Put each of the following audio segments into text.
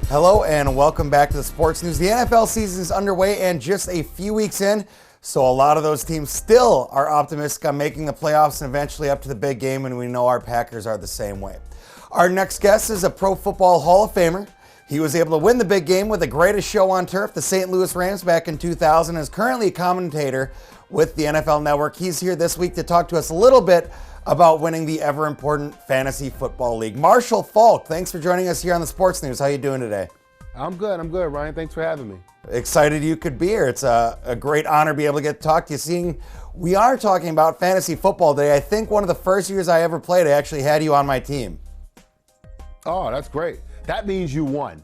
Hello and welcome back to the Sports News. The NFL season is underway and just a few weeks in, so a lot of those teams still are optimistic on making the playoffs and eventually up to the big game, and we know our Packers are the same way. Our next guest is a Pro Football Hall of Famer. He was able to win the big game with the greatest show on turf, the St. Louis Rams, back in 2000, and is currently a commentator with the NFL Network. He's here this week to talk to us a little bit about winning the ever-important Fantasy Football League. Marshall Faulk, thanks for joining us here on the Sports News. How you doing today? I'm good, Ryan. Thanks for having me. Excited you could be here. It's a great honor to be able to get to talk to you. Seeing we are talking about fantasy football today, I think one of the first years I ever played, I actually had you on my team. Oh, that's great. That means you won.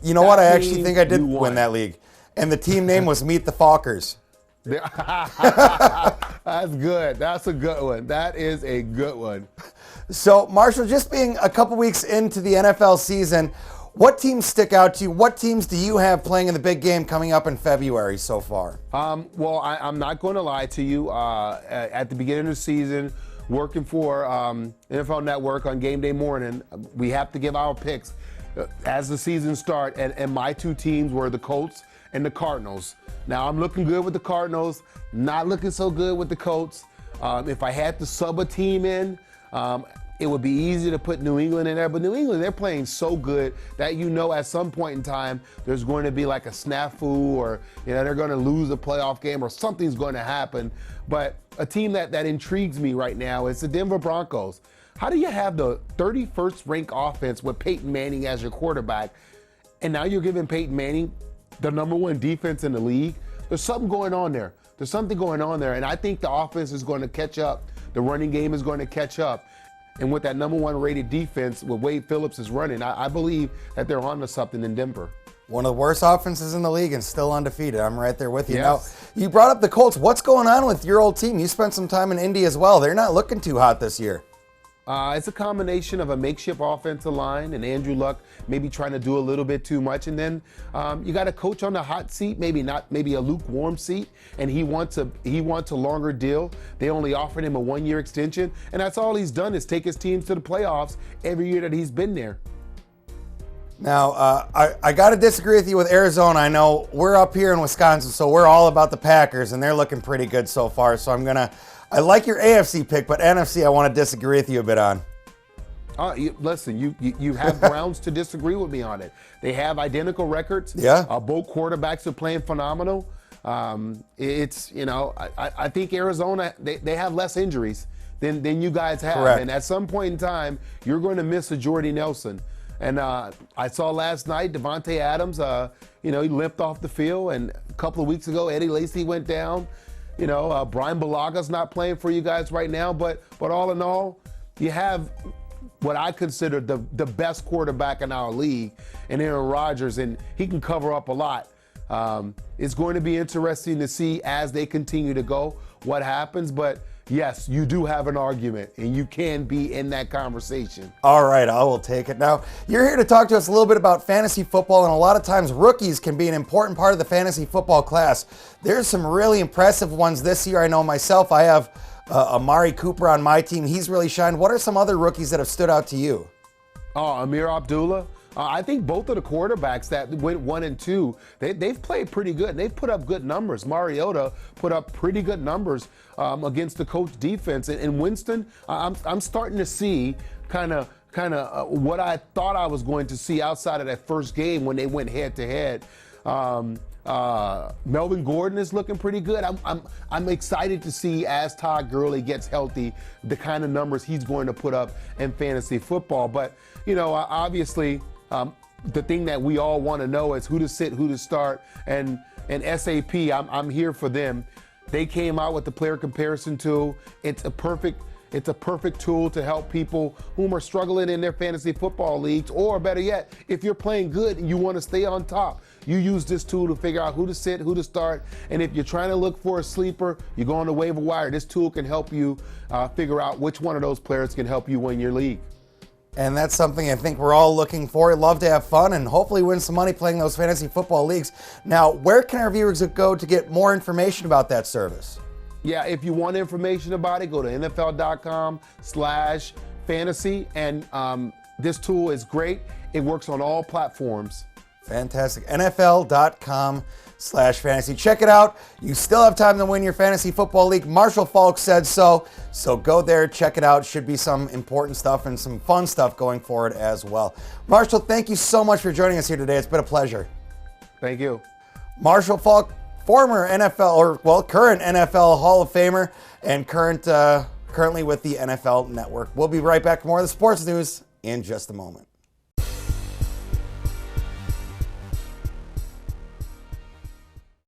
You know what? I actually think I did win that league. And the team name was Meet the Falkers. That's good. That's a good one. That is a good one. So, Marshall, just being a couple weeks into the NFL season, what teams stick out to you? What teams do you have playing in the big game coming up in February so far? Well, I'm not going to lie to you. At the beginning of the season, working for NFL Network on game day morning, we have to give our picks as the season starts, and my two teams were the Colts and the Cardinals. Now, I'm looking good with the Cardinals, not looking so good with the Colts. If I had to sub a team in, it would be easy to put New England in there. But New England, they're playing so good that at some point in time, there's going to be like a snafu or they're going to lose a playoff game or something's going to happen. But a team that intrigues me right now is the Denver Broncos. How do you have the 31st ranked offense with Peyton Manning as your quarterback, and now you're giving Peyton Manning the number one defense in the league? There's something going on there. And I think the offense is going to catch up. The running game is going to catch up. And with that number one rated defense, with Wade Phillips is running, I believe that they're on to something in Denver. One of the worst offenses in the league and still undefeated. I'm right there with you. Yes. Now, you brought up the Colts. What's going on with your old team? You spent some time in Indy as well. They're not looking too hot this year. It's a combination of a makeshift offensive line and Andrew Luck maybe trying to do a little bit too much. And then you got a coach on the hot seat, maybe a lukewarm seat, and he wants a longer deal. They only offered him a 1-year extension, and that's all he's done is take his teams to the playoffs every year that he's been there. Now, I got to disagree with you with Arizona. I know we're up here in Wisconsin, so we're all about the Packers, and they're looking pretty good so far. So I like your AFC pick, but NFC I want to disagree with you a bit on. Listen, you have grounds to disagree with me on it. They have identical records. Yeah. Both quarterbacks are playing phenomenal. I think Arizona, they have less injuries than you guys have. Correct. And at some point in time, you're going to miss a Jordy Nelson. And I saw last night Devontae Adams, he limped off the field. And a couple of weeks ago, Eddie Lacy went down. Brian Balaga's not playing for you guys right now. But all in all, you have what I consider the best quarterback in our league, and Aaron Rodgers, and he can cover up a lot. It's going to be interesting to see as they continue to go what happens. But yes, you do have an argument, and you can be in that conversation. All right, I will take it. Now, you're here to talk to us a little bit about fantasy football, and a lot of times rookies can be an important part of the fantasy football class. There's some really impressive ones this year. I know myself, I have Amari Cooper on my team. He's really shined. What are some other rookies that have stood out to you? Amir Abdullah. I think both of the quarterbacks that went 1 and 2, they've played pretty good. They've put up good numbers. Mariota put up pretty good numbers against the Colts defense. And Winston, I'm starting to see kind of what I thought I was going to see outside of that first game when they went head to head. Melvin Gordon is looking pretty good. I'm excited to see as Todd Gurley gets healthy, the kind of numbers he's going to put up in fantasy football. But obviously, the thing that we all want to know is who to sit, who to start, and SAP. I'm here for them. They came out with the player comparison tool. It's a perfect tool to help people whom are struggling in their fantasy football leagues, or better yet, if you're playing good and you want to stay on top, you use this tool to figure out who to sit, who to start. And if you're trying to look for a sleeper, you go on the waiver wire. This tool can help you figure out which one of those players can help you win your league. And that's something I think we're all looking for. Love to have fun and hopefully win some money playing those fantasy football leagues. Now, where can our viewers go to get more information about that service? Yeah, if you want information about it, go to NFL.com/fantasy. And this tool is great. It works on all platforms. Fantastic. NFL.com/fantasy. Check it out. You still have time to win your fantasy football league. Marshall Faulk said so. So go there, check it out. Should be some important stuff and some fun stuff going forward as well. Marshall, thank you so much for joining us here today. It's been a pleasure. Thank you. Marshall Faulk, former current NFL Hall of Famer and currently with the NFL Network. We'll be right back for more of the sports news in just a moment.